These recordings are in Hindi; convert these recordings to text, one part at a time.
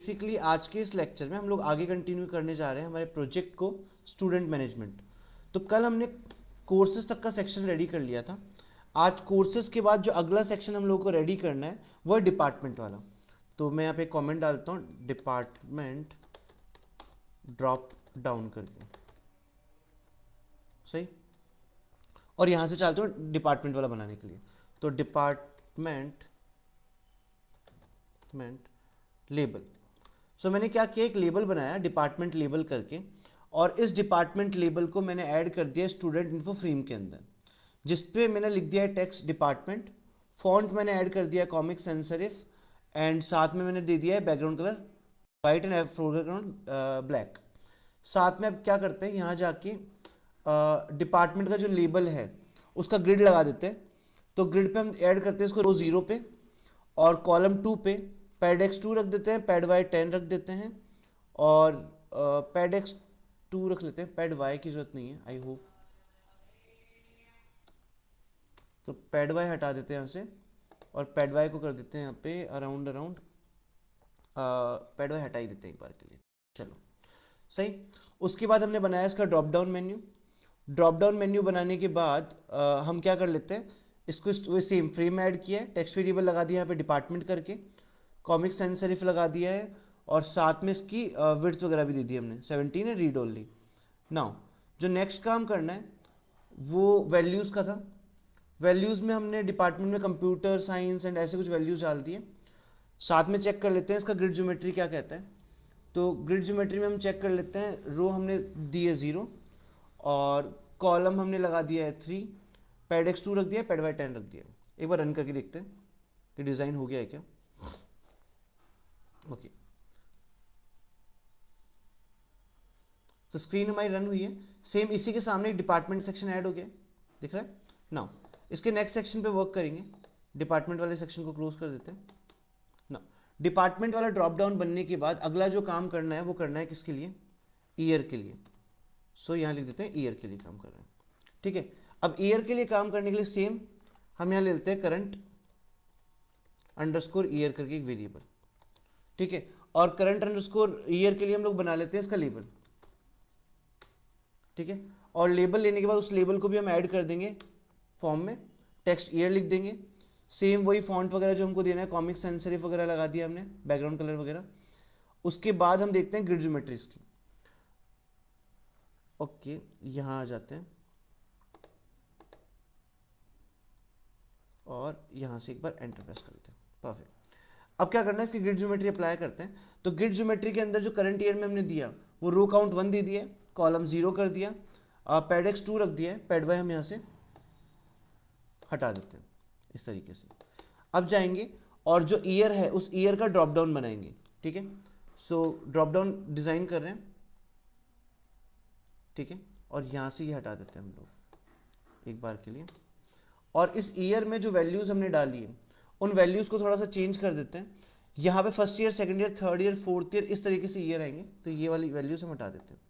बेसिकली आज के इस लेक्चर में हम लोग आगे कंटिन्यू करने जा रहे हैं हमारे प्रोजेक्ट को, स्टूडेंट मैनेजमेंट। तो कल हमने कोर्सेज तक का सेक्शन रेडी कर लिया था। आज कोर्सेज के बाद जो अगला सेक्शन हम लोग को रेडी करना है वो है डिपार्टमेंट वाला। तो मैं यहाँ पे कमेंट डालता हूँ, डिपार्टमेंट ड्रॉप डाउन करके, सही। और यहाँ से चलते हो डिपार्टमेंट वाला बनाने के लिए। तो डिपार्टमेंट लेबल। सो मैंने क्या किया, एक लेबल बनाया डिपार्टमेंट लेबल करके, और इस डिपार्टमेंट लेबल को मैंने ऐड कर दिया स्टूडेंट इन्फो फ्रेम के अंदर, जिसपे मैंने लिख दिया है टेक्स्ट डिपार्टमेंट। फॉन्ट मैंने ऐड कर दिया है कॉमिक सैंस सेरिफ, एंड साथ में मैंने दे दिया है background colour white and foreground black. साथ में अब क्या करते हैं, यहाँ जाके डिपार्टमेंट का जो लेबल है उसका ग्रिड लगा देते हैं। तो ग्रिड पे हम ऐड करते हैं इसको रो 0 पे, और कॉलम 2 पे पैड एक्स 2 रख देते हैं, पैड वाई 10 रख देते हैं, और पैड एक्स 2 रख लेते हैं, पैड वाई की जरूरत नहीं है आई होप। तो पैड वाई हटा देते हैं यहाँ से, और पैड वाई को कर देते हैं यहाँ पे अराउंड पैड वाई हटा ही देते हैं एक बार के लिए, चलो सही। उसके बाद हमने बनाया इसका drop down menu. Drop down menu बनाने के बाद हम क्या कर लेते हैं, इसको सेम फ्रेम ऐड किया है, टेक्स्ट वेरिएबल लगा दिया यहाँ पे डिपार्टमेंट करके, कॉमिक सैंस सेरिफ लगा दिया है, और साथ में इसकी विड्थ वगैरह भी दे दी हमने 17 है, रीड ओनली। नाउ जो नेक्स्ट काम करना है वो वैल्यूज़ का था। वैल्यूज़ में हमने डिपार्टमेंट में कंप्यूटर साइंस एंड ऐसे कुछ वैल्यूज़ डाल दिए। साथ में चेक कर लेते हैं इसका ग्रिड ज्योमेट्री क्या कहता है। तो ग्रिड ज्योमेट्री में हम चेक कर लेते हैं, रो हमने दी है 0, और कॉलम हमने लगा दिया है 3, पैड एक्स 2 रख दिया है, पैड वाई 10 रख दिया है। एक बार रन करके देखते हैं कि डिज़ाइन हो गया है क्या। ओके, तो स्क्रीन हमारी रन हुई है। सेम इसी के सामने एक डिपार्टमेंट सेक्शन ऐड हो गया, दिख रहा है। नाउ इसके नेक्स्ट सेक्शन पे वर्क करेंगे, डिपार्टमेंट वाले सेक्शन को क्लोज कर देते हैं। ना डिपार्टमेंट वाला ड्रॉप डाउन बनने के बाद अगला जो काम करना है वो करना है किसके लिए, ईयर के लिए। सो यहाँ लिख देते हैं ईयर के लिए काम कर रहे हैं, ठीक है। अब ईयर के लिए काम करने के लिए सेम हम यहाँ ले लेते हैं करंट अंडरस्कोर ईयर करके एक वेरिएबल, ठीक है। और करंट अंडरस्कोर ईयर के लिए हम लोग बना लेते हैं इसका लेबल, ठीक है। और लेबल लेने के बाद उस लेबल को भी हम ऐड कर देंगे फॉर्म में, टेक्स्ट ईयर लिख देंगे। सेम वही फॉन्ट वगैरह जो हमको देना है, कॉमिक सैंस सेरिफ वगैरह लगा दिया हमने, बैकग्राउंड कलर वगैरह। उसके बाद हम देखते हैं ग्रिड ज्योमेट्रीज की। ओके, यहाँ आ जाते हैं और यहाँ से एक बार एंटर प्रेस कर लेते हैं, परफेक्ट। अब क्या करना है, इसकी ग्रिड ज्योमेट्री अप्लाई करते हैं। तो ग्रिड ज्योमेट्री के अंदर जो करंट ईयर में हमने दिया वो रो काउंट 1 दे दिया, कॉलम 0 कर दिया, पैड एक्स 2 रख दिया है, पैड वाई हम यहाँ से हटा देते हैं इस तरीके से। अब जाएंगे और जो ईयर है उस ईयर का ड्रॉप डाउन बनाएंगे, ठीक है। सो ड्रॉप डाउन डिजाइन कर रहे हैं, ठीक है, और यहाँ से ये हटा देते हैं हम लोग एक बार के लिए। और इस ईयर में जो वैल्यूज़ हमने डाली है उन वैल्यूज़ को थोड़ा सा चेंज कर देते हैं। यहाँ पे first year, second year, third year, fourth year इस तरीके से ईयर आएंगे, तो ये वाली वैल्यूज़ हम हटा देते हैं।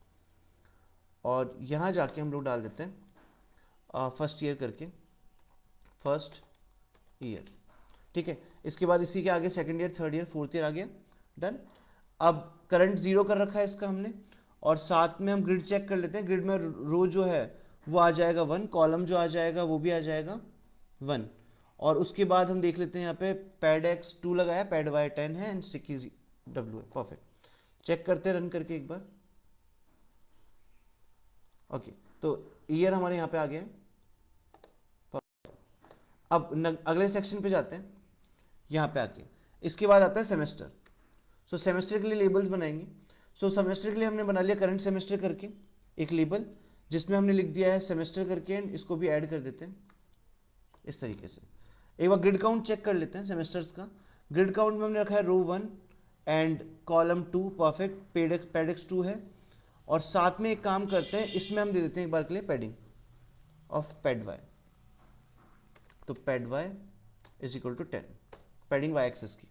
और यहाँ जाके हम लोग डाल देते हैं फर्स्ट ईयर करके, फर्स्ट ईयर, ठीक है। इसके बाद इसी के आगे second year, third year, fourth year आ गया, डन। अब करंट 0 कर रखा है इसका हमने, और साथ में हम ग्रिड चेक कर लेते हैं। ग्रिड में रो जो है वो आ जाएगा 1, कॉलम जो आ जाएगा वो भी आ जाएगा 1। और उसके बाद हम देख लेते हैं यहाँ पे पैड एक्स 2 लगाया, पैड वाई 10 है, एंड सिक्की डब्ल्यू है, परफेक्ट। चेक करते हैं रन करके एक बार। ओके, तो ईयर हमारे यहाँ पे आ गया है। अब अगले सेक्शन पे जाते हैं, यहाँ पे आके इसके बाद आता है सेमेस्टर। सो सेमेस्टर के लिए लेबल्स बनाएंगे। सो सेमेस्टर के लिए हमने बना लिया करंट सेमेस्टर करके एक लेबल, जिसमें हमने लिख दिया है सेमेस्टर करके, एंड इसको भी ऐड कर देते हैं इस तरीके से। एक बार ग्रिड काउंट चेक कर लेते हैं सेमेस्टर्स का। ग्रिड काउंट में हमने रखा है रो 1 and column 2, perfect. Pad x 2 है, और साथ में एक काम करते हैं, इसमें हम दे देते हैं एक बार के लिए पैडिंग ऑफ पैड वाई। तो pad Y is equal to 10, padding Y axis की,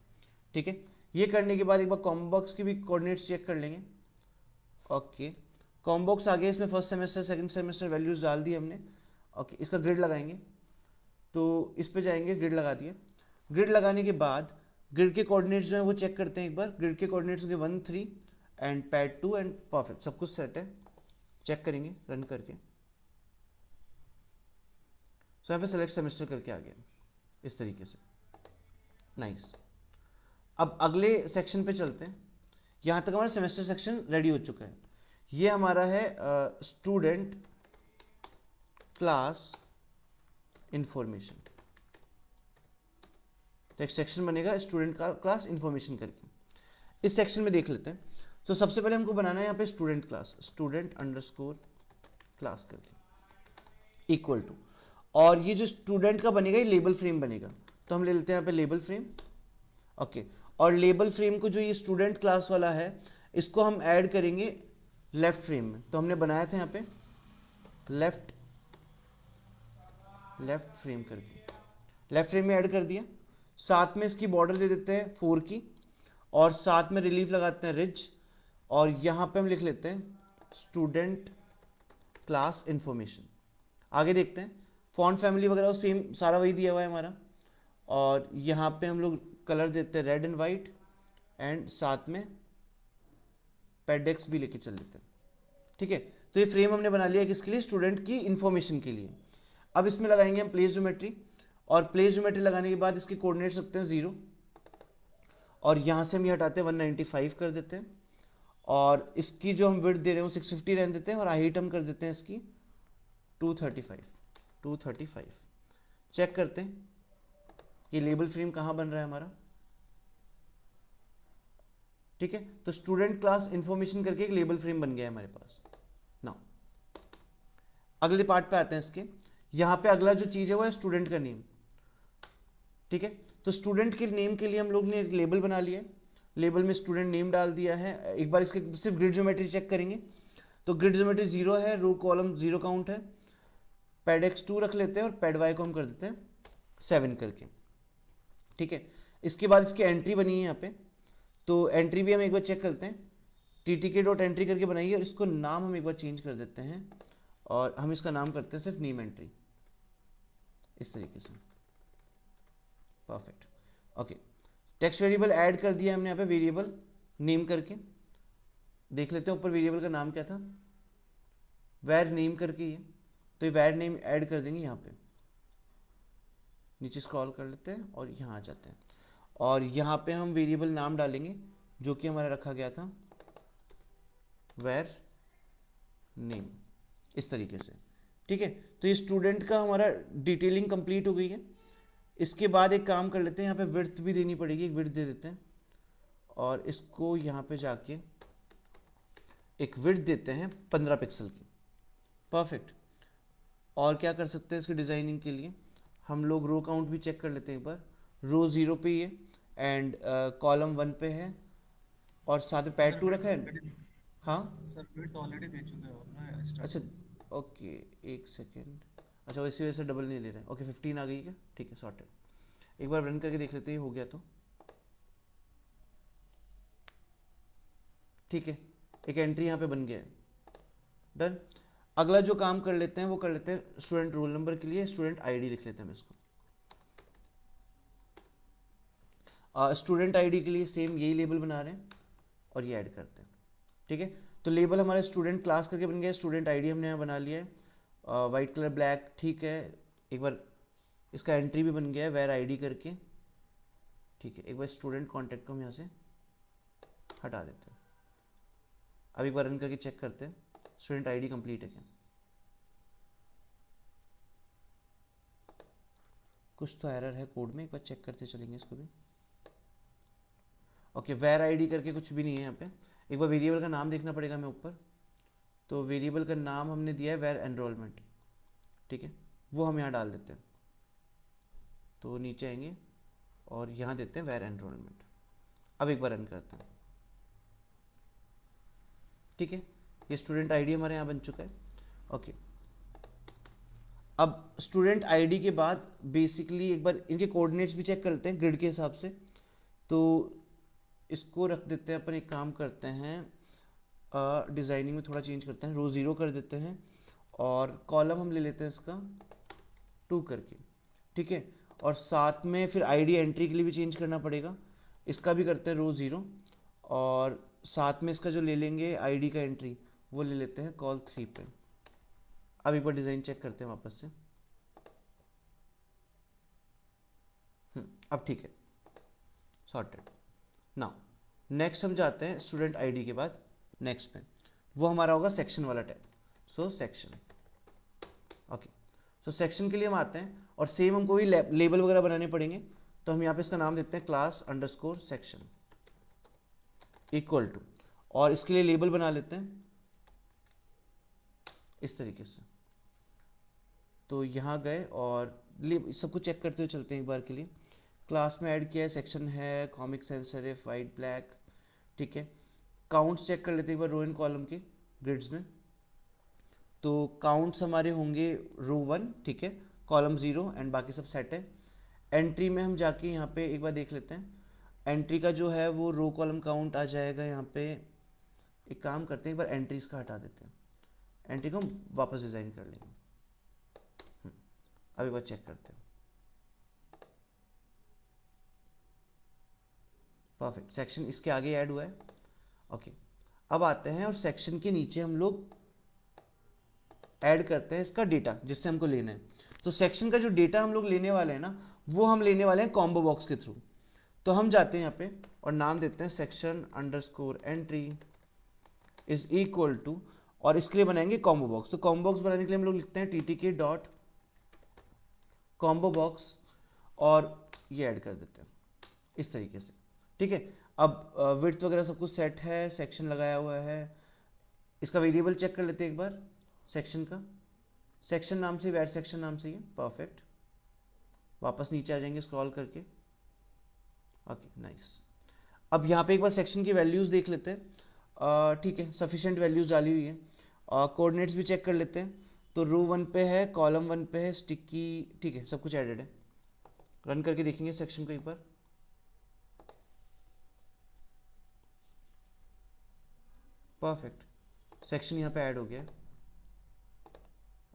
ठीक है। ये करने के बाद एक बार कॉम्बॉक्स की भी कोऑर्डिनेट्स चेक कर लेंगे। ओके, कॉम्बॉक्स आ गया, इसमें first semester second semester values डाल दी हमने। ओके, इसका ग्रिड लगाएंगे, तो इस पे जाएंगे, ग्रिड लगा दिए। ग्रिड लगाने के बाद ग्रिड के कोऑर्डिनेट्स जो है वो चेक करते हैं एक बार। ग्रिड के कोऑर्डिनेट्स होंगे 1 3 एंड पैड 2 एंड परफेक्ट, सब कुछ सेट है। चेक करेंगे रन करके। सो यहाँ पे सेलेक्ट सेमेस्टर करके आ गया इस तरीके से। नाइस। अब अगले सेक्शन पे चलते हैं। यहाँ तक हमारा सेमेस्टर सेक्शन रेडी हो चुका है। ये हमारा है स्टूडेंट क्लास इंफॉर्मेशन। तो एक सेक्शन बनेगा स्टूडेंट का क्लास इंफॉर्मेशन करके। इस सेक्शन में देख लेते हैं। तो सबसे पहले हमको बनाना है यहाँ पे student class, student underscore class करके इक्वल टू, और ये जो स्टूडेंट का बनेगा ये लेबल फ्रेम बनेगा। तो हम ले लेते हैं यहाँ पे लेबल फ्रेम। ओके, और लेबल फ्रेम को जो ये स्टूडेंट क्लास वाला है इसको हम ऐड करेंगे लेफ्ट फ्रेम में। तो हमने बनाया था यहाँ पे लेफ्ट फ्रेम करके, लेफ्ट फ्रेम में ऐड कर दिया। साथ में इसकी बॉर्डर दे देते हैं 4 की, और साथ में रिलीफ लगाते हैं रिज, और यहाँ पे हम लिख लेते हैं स्टूडेंट क्लास इंफॉर्मेशन। आगे देखते हैं फॉन्ट फैमिली वगैरह सेम सारा वही दिया हुआ है हमारा, और यहाँ पे हम लोग कलर देते हैं रेड एंड वाइट, एंड साथ में पेडेक्स भी लेके चल लेते हैं। ठीक है, तो ये फ्रेम हमने बना लिया किसके लिए, स्टूडेंट की इंफॉर्मेशन के लिए। अब इसमें लगाएंगे हम प्लेस ज्योमेट्री, और प्लेस ज्योमेट्री लगाने के बाद इसके कोऑर्डिनेट्स रखते हैं 0, और यहाँ से हम ये हटाते हैं 195 कर देते हैं, और इसकी जो हम विड्थ दे रहे हैं 650 रहने देते हैं, और हाइट हम कर देते हैं इसकी 235। चेक करते हैं कि लेबल फ्रेम कहाँ बन रहा है हमारा। ठीक है, तो स्टूडेंट क्लास इंफॉर्मेशन करके एक लेबल फ्रेम बन गया है हमारे पास। नाउ अगले पार्ट पे आते हैं इसके। यहाँ पे अगला जो चीज़ है वो है स्टूडेंट का नेम। ठीक है, तो स्टूडेंट के नेम के लिए हम लोग ने एक लेबल बना लिया है। लेबल में स्टूडेंट नेम डाल दिया है। एक बार इसके सिर्फ ग्रिड ज्योमेट्री चेक करेंगे, तो ग्रिड ज्योमेट्री 0 है, रो कॉलम 0 काउंट है। पैड एक्स 2 रख लेते हैं, और पैड वाई को हम कर देते हैं 7 करके। ठीक है, इसके बाद इसकी एंट्री बनी है यहाँ पे, तो एंट्री भी हम एक बार चेक करते हैं। ttk.entry करके बनाइए, और इसको नाम हम एक बार चेंज कर देते हैं, और हम इसका नाम करते हैं सिर्फ नेम एंट्री, इस तरीके से। Perfect. Okay, text variable add कर दिया हमने यहाँ पे वेरिएबल नेम करके। देख लेते हैं ऊपर वेरिएबल का नाम क्या था, वैर नेम करके ये। तो ये वैर नेम ऐड कर देंगे यहाँ पे। नीचे स्क्रॉल कर लेते हैं और यहाँ आ जाते हैं, और यहाँ पे हम वेरिएबल नाम डालेंगे जो कि हमारा रखा गया था वैर नेम, इस तरीके से। ठीक है, तो ये स्टूडेंट का हमारा डिटेलिंग कंप्लीट हो गई है। इसके बाद एक काम कर लेते हैं, यहाँ पे विड्थ भी देनी पड़ेगी, एक विड्थ दे देते हैं, और इसको यहाँ पे जाके एक विड्थ देते हैं 15 पिक्सल की। परफेक्ट। और क्या कर सकते हैं इसकी डिज़ाइनिंग के लिए, हम लोग रो काउंट भी चेक कर लेते हैं एक बार। रो 0 पे ही है, एंड कॉलम 1 पे है, और साथ में पैड 2 रखा है। हाँ सर विड्थ ऑलरेडी दे चुके हो ना अच्छा, स्टार्टिंग। ओके, एक सेकेंड। अच्छा, इसी वजह से डबल नहीं ले रहे हैं। ओके, 15 आ गई क्या, ठीक है, सॉर्टेड। एक बार रन करके देख लेते हैं हो गया तो। ठीक है, एक एंट्री यहाँ पे बन गया है। डन। अगला जो काम कर लेते हैं वो कर लेते हैं स्टूडेंट रोल नंबर के लिए स्टूडेंट आईडी लिख लेते हैं हम इसको। स्टूडेंट आईडी के लिए सेम यही लेबल बना रहे हैं और ये ऐड करते हैं। ठीक है, तो लेबल हमारा स्टूडेंट क्लास करके बन गया। स्टूडेंट आईडी हमने यहाँ बना लिया है वाइट कलर ब्लैक। ठीक है, एक बार इसका एंट्री भी बन गया है वेर आईडी करके। ठीक है, एक बार स्टूडेंट कॉन्टैक्ट को हम यहाँ से हटा देते हैं। अब एक बार रन करके चेक करते हैं स्टूडेंट आईडी कंप्लीट है क्या। कुछ तो एरर है कोड में, एक बार चेक करते चलेंगे इसको भी। ओके, वेर आईडी करके कुछ भी नहीं है यहाँ पे। एक बार वेरिएबल का नाम देखना पड़ेगा हमें ऊपर। तो वेरिएबल का नाम हमने दिया है वेर एनरोलमेंट। ठीक है, वो हम यहाँ डाल देते हैं। तो नीचे आएंगे और यहाँ देते हैं वेर एनरोलमेंट। अब एक बार रन करते हैं। ठीक है, ये स्टूडेंट आईडी हमारे यहाँ बन चुका है। ओके, अब स्टूडेंट आईडी के बाद बेसिकली एक बार इनके कोऑर्डिनेट्स भी चेक करते हैं ग्रिड के हिसाब से। तो इसको रख देते हैं अपन, एक काम करते हैं डिज़ाइनिंग में थोड़ा चेंज करते हैं, रो 0 कर देते हैं, और कॉलम हम ले लेते हैं इसका 2 करके। ठीक है, और साथ में फिर आईडी एंट्री के लिए भी चेंज करना पड़ेगा। इसका भी करते हैं रो 0, और साथ में इसका जो ले लेंगे आईडी का एंट्री वो ले लेते हैं कॉल 3 पे। अब एक बार डिज़ाइन चेक करते हैं वापस से। अब ठीक है, सॉर्टेड। नाउ नेक्स्ट हम जाते हैं स्टूडेंट आईडी के बाद नेक्स्ट पे, वो हमारा होगा सेक्शन वाला tab. So section, okay. So section के लिए हम आते हैं और सेम हमको ही लेबल वगैरह बनाने पड़ेंगे। तो हम यहाँ पे इसका नाम देते हैं class underscore section equal to, और इसके लिए लेबल बना लेते हैं इस तरीके से। तो यहाँ गए और सब कुछ चेक करते हुए चलते हैं एक बार के लिए। क्लास में ऐड किया है, सेक्शन है comic sans serif white black, ठीक है। काउंट्स चेक कर लेते हैं एक बार रो एंड कॉलम के ग्रिड्स में। तो काउंट्स हमारे होंगे रो 1, ठीक है, कॉलम 0 एंड बाकी सब सेट है। एंट्री में हम जाके यहाँ पे एक बार देख लेते हैं। एंट्री का जो है वो रो कॉलम काउंट आ जाएगा यहाँ पे। एक काम करते हैं, एक बार एंट्रीज का हटा देते हैं, एंट्री को हम वापस डिज़ाइन कर लेंगे। अब एक बार चेक करते हैं। परफेक्ट, सेक्शन इसके आगे ऐड हुआ है, ओके। अब आते हैं और सेक्शन के नीचे हम लोग ऐड करते हैं इसका डेटा जिससे हमको लेना है। तो सेक्शन का जो डेटा हम लोग लेने वाले हैं ना, वो हम लेने वाले हैं कॉम्बो बॉक्स के थ्रू। तो हम जाते हैं यहाँ पे और नाम देते हैं section underscore entry is equal to, और इसके लिए बनाएंगे कॉम्बो बॉक्स। तो कॉम्बो बॉक्स बनाने के लिए हम लोग लिखते हैं ttk डॉट कॉम्बो बॉक्स, और ये ऐड कर देते हैं इस तरीके से, ठीक है। अब विड्थ वगैरह सब कुछ सेट है, सेक्शन लगाया हुआ है। इसका वेरिएबल चेक कर लेते हैं एक बार सेक्शन का। सेक्शन नाम से वैर सेक्शन नाम से ही, परफेक्ट। वापस नीचे आ जाएंगे स्क्रॉल करके, ओके नाइस। अब यहाँ पे एक बार सेक्शन की वैल्यूज़ देख लेते हैं, ठीक है, सफिशेंट वैल्यूज़ डाली हुई है। कोऑर्डिनेट्स भी चेक कर लेते हैं। तो रो 1 पे है, कॉलम 1 पे है, स्टिकी, ठीक है, सब कुछ एडेड है। रन करके देखेंगे सेक्शन को एक बार। परफेक्ट, सेक्शन यहाँ पे ऐड हो गया है,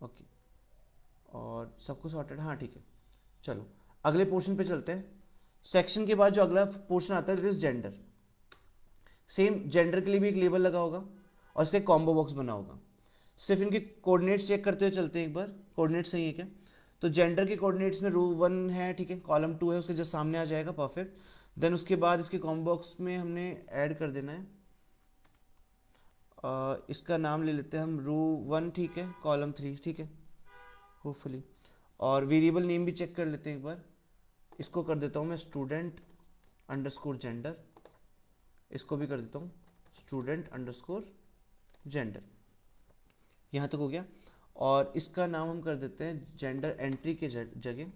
ओके। और सब कुछ सॉर्टेड, हाँ ठीक है। चलो अगले पोर्शन पे चलते हैं। सेक्शन के बाद जो अगला पोर्शन आता है that is gender. Same gender के लिए भी एक लेबल लगा होगा और इसका कॉम्बो बॉक्स बना होगा। सिर्फ इनके कोऑर्डिनेट्स चेक करते हुए चलते हैं एक बार, कोऑर्डिनेट्स सही है क्या। तो जेंडर के कोऑर्डिनेट्स में रो 1 है, ठीक है, कॉलम 2 है, उसके जस्ट सामने आ जाएगा, परफेक्ट। देन उसके बाद इसके कॉम्बो बॉक्स में हमने ऐड कर देना है, इसका नाम ले लेते हैं हम रो 1, ठीक है, कॉलम 3, ठीक है, होपफुली। और वेरिएबल नेम भी चेक कर लेते हैं एक बार। इसको कर देता हूँ मैं स्टूडेंट अंडरस्कोर जेंडर, इसको भी कर देता हूँ स्टूडेंट अंडरस्कोर जेंडर। यहाँ तक हो गया। और इसका नाम हम कर देते हैं जेंडर एंट्री के जगह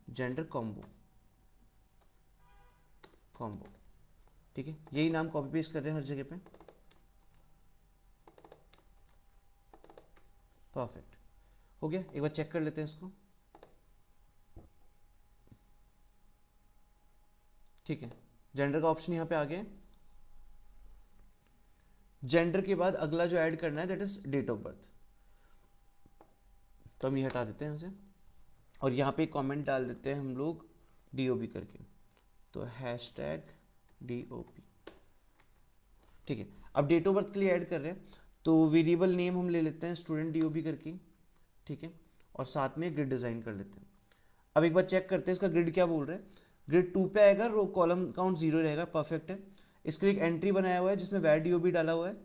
जेंडर कॉम्बो, कॉम्बो, ठीक है। यही नाम कॉपी पेस्ट कर रहे हैं हर जगह पे, परफेक्ट हो गया। एक बार चेक कर लेते हैं इसको, ठीक है। जेंडर का ऑप्शन यहाँ पे आ गया है। जेंडर के बाद अगला जो ऐड करना है that is date of birth. तो हम ये हटा देते हैं यहाँ से और यहाँ पे कमेंट डाल देते हैं हम लोग DOB करके, तो हैशटैग DOB, ठीक है। अब डेट ऑफ बर्थ के लिए ऐड कर रहे हैं तो वेरिएबल नेम हम ले लेते हैं स्टूडेंट DOB करके, ठीक है, और साथ में ग्रिड डिज़ाइन कर लेते हैं। अब एक बार चेक करते हैं इसका ग्रिड क्या बोल रहे हैं। ग्रिड 2 पे आएगा, रो कॉलम काउंट 0 रहेगा, परफेक्ट है। इसके लिए एक एंट्री बनाया हुआ है जिसमें वैर DOB डाला हुआ है,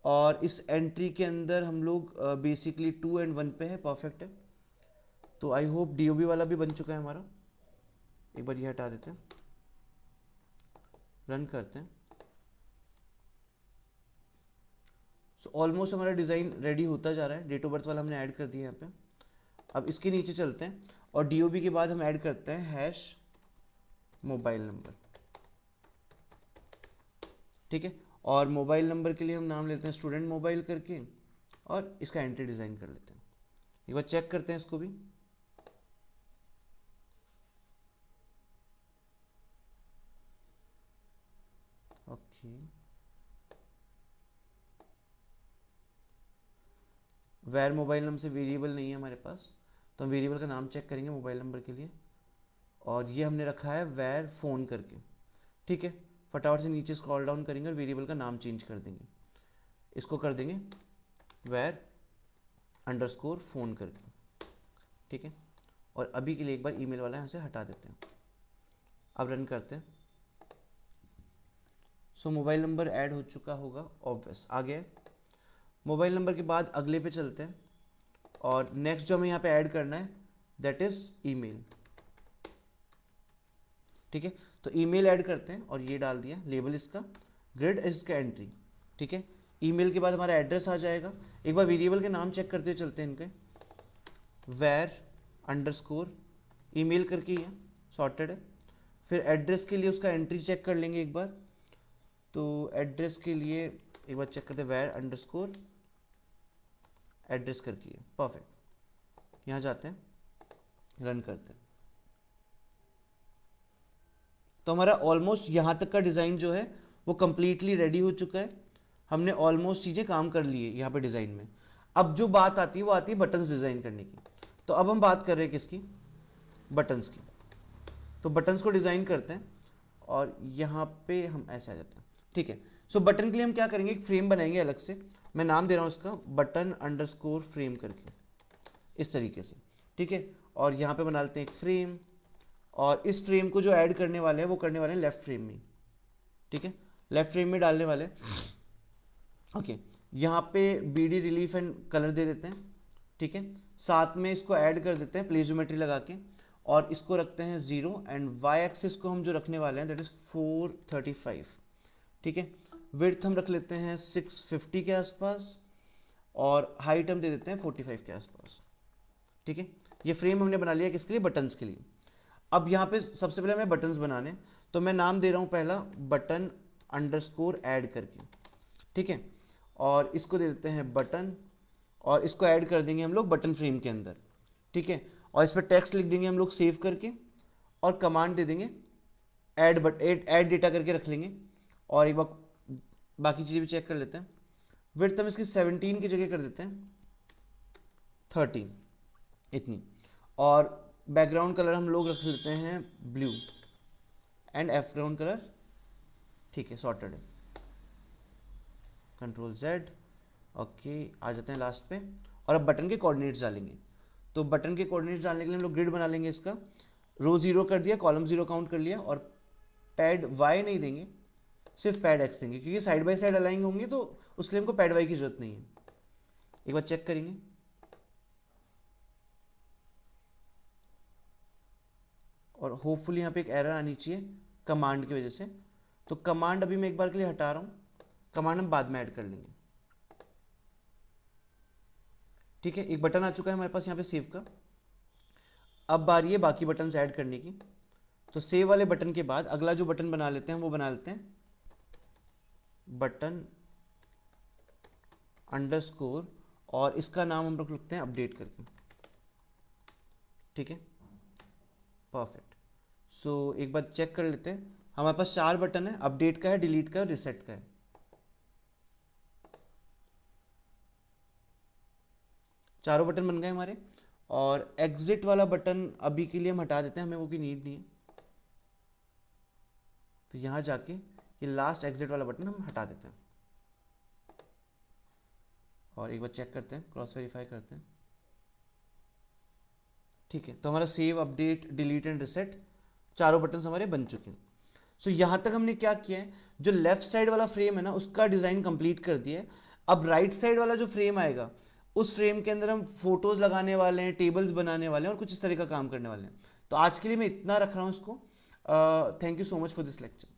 और इस एंट्री के अंदर हम लोग बेसिकली 2 एंड 1 पे है, परफेक्ट है। तो आई होप DOB वाला भी बन चुका है हमारा। एक बार ये हटा देते हैं, रन करते हैं। सो ऑलमोस्ट हमारा डिज़ाइन रेडी होता जा रहा है। डेट ऑफ बर्थ वाला हमने ऐड कर दिया यहाँ पे। अब इसके नीचे चलते हैं और DOB के बाद हम ऐड करते हैं हैश मोबाइल नंबर, ठीक है। और मोबाइल नंबर के लिए हम नाम लेते हैं स्टूडेंट मोबाइल करके, और इसका एंट्री डिज़ाइन कर लेते हैं। एक बार चेक करते हैं इसको भी, ओके। वैर मोबाइल नंबर से वेरिएबल नहीं है हमारे पास, तो हम वेरिएबल का नाम चेक करेंगे मोबाइल नंबर के लिए, और ये हमने रखा है वैर फ़ोन करके, ठीक है, फटाफट से नीचे स्क्रॉल डाउन करेंगे और वेरिएबल का नाम चेंज कर देंगे, इसको कर देंगे where _ करके, ठीक है। और अभी के लिए एक बार ईमेल वाला यहाँ से हटा देते हैं। अब रन करते हैं। सो मोबाइल नंबर ऐड हो चुका होगा, ऑब्वियस आ गया। मोबाइल नंबर के बाद अगले पे चलते हैं और नेक्स्ट जो हमें यहाँ पे ऐड करना है दैट इज ईमेल, ठीक है। तो ईमेल ऐड करते हैं और ये डाल दिया, लेबल इसका, ग्रिड इसका एंट्री, ठीक है। ईमेल के बाद हमारा एड्रेस आ जाएगा। एक बार वेरिएबल के नाम चेक करते हुए चलते हैं इनके, where _ ईमेल करके ही है, सॉर्टेड है। फिर एड्रेस के लिए उसका एंट्री चेक कर लेंगे एक बार, तो एड्रेस के लिए एक बार चेक करते हैं where _ एड्रेस करके है, परफेक्ट। यहाँ जाते हैं, रन करते हैं। तो हमारा ऑलमोस्ट यहाँ तक का डिज़ाइन जो है वो कम्प्लीटली रेडी हो चुका है। हमने ऑलमोस्ट चीज़ें काम कर ली है यहाँ पे डिज़ाइन में। अब जो बात आती है वो आती है बटन्स डिज़ाइन करने की। तो अब हम बात कर रहे हैं किसकी, बटन्स की। तो बटन्स को डिज़ाइन करते हैं और यहाँ पे हम ऐसे आ जाते हैं, ठीक है। सो बटन के लिए हम क्या करेंगे, एक फ्रेम बनाएंगे अलग से, मैं नाम दे रहा हूँ इसका बटन _ फ्रेम करके, इस तरीके से, ठीक है। और यहाँ पे बना लेते हैं एक फ्रेम, और इस फ्रेम को जो ऐड करने वाले हैं वो करने वाले हैं लेफ्ट फ्रेम में, ठीक है, लेफ्ट फ्रेम में डालने वाले। ओके, यहाँ पे BD रिलीफ एंड कलर दे देते हैं, ठीक है। साथ में इसको ऐड कर देते हैं प्लेस ज्योमेट्री लगा के, और इसको रखते हैं 0 एंड वाई एक्सिस को हम जो रखने वाले हैं दैट इज 435, ठीक है। विड्थ हम रख लेते हैं 650 के आसपास, और हाइट हम दे देते हैं 45 के आसपास, ठीक है। ये फ्रेम हमने बना लिया किसके लिए, बटन्स के लिए। अब यहाँ पे सबसे पहले हमें बटन्स बनाने, तो मैं नाम दे रहा हूँ पहला बटन _ ऐड करके, ठीक है। और इसको दे देते हैं बटन, और इसको ऐड कर देंगे हम लोग बटन फ्रेम के अंदर, ठीक है। और इस पर टेक्स्ट लिख देंगे हम लोग सेव करके, और कमांड दे देंगे ऐड डेटा करके रख लेंगे। और एक बार बाकी चीज़ें भी चेक कर लेते हैं। विड्थ हम इसकी 17 की जगह कर देते हैं 13, इतनी। और बैकग्राउंड कलर हम लोग रख देते हैं ब्लू, एंड बैकग्राउंड कलर, ठीक है, सॉर्टेड है। Ctrl+Z, ओके, आ जाते हैं लास्ट पे। और अब बटन के कोऑर्डिनेट्स डालेंगे। तो बटन के कोऑर्डिनेट्स डालने के लिए हम लोग ग्रिड बना लेंगे इसका, रो 0 कर दिया, कॉलम 0 काउंट कर लिया, और पैड Y नहीं देंगे, सिर्फ पैड X देंगे, क्योंकि साइड बाय साइड अलाइन होंगे तो उसके लिए हमको पैड Y की जरूरत नहीं है। एक बार चेक करेंगे, और होपफुली यहाँ पे एक एरर आनी चाहिए कमांड की वजह से। तो कमांड अभी मैं एक बार के लिए हटा रहा हूँ, कमांड हम बाद में ऐड कर लेंगे, ठीक है। एक बटन आ चुका है हमारे पास यहाँ पे सेव का। अब बारी है बाकी बटन ऐड करने की। तो सेव वाले बटन के बाद अगला जो बटन बना लेते हैं वो बना लेते हैं बटन _ और इसका नाम हम लोग लिखते हैं अपडेट करके, ठीक है, परफेक्ट। सो एक बार चेक कर लेते हैं, हमारे पास 4 बटन है, अपडेट का है, डिलीट का है, रिसेट का है। चारों बटन बन गए हमारे। और एग्जिट वाला बटन अभी के लिए हम हटा देते हैं, हमें वो की नीड नहीं है। तो यहाँ जाके ये लास्ट एग्जिट वाला बटन हम हटा देते हैं, और एक बार चेक करते हैं, क्रॉस वेरीफाई करते हैं, ठीक है। तो हमारा save, update, delete and reset चारों बटन हमारे बन चुके हैं। सो यहाँ तक हमने क्या किया है, जो लेफ्ट साइड वाला फ्रेम है ना उसका डिज़ाइन कंप्लीट कर दिया है। अब राइट साइड वाला जो फ्रेम आएगा उस फ्रेम के अंदर हम फोटोज लगाने वाले हैं, टेबल्स बनाने वाले हैं, और कुछ इस तरह का काम करने वाले हैं। तो आज के लिए मैं इतना रख रहा हूँ इसको। Thank you so much for this lecture.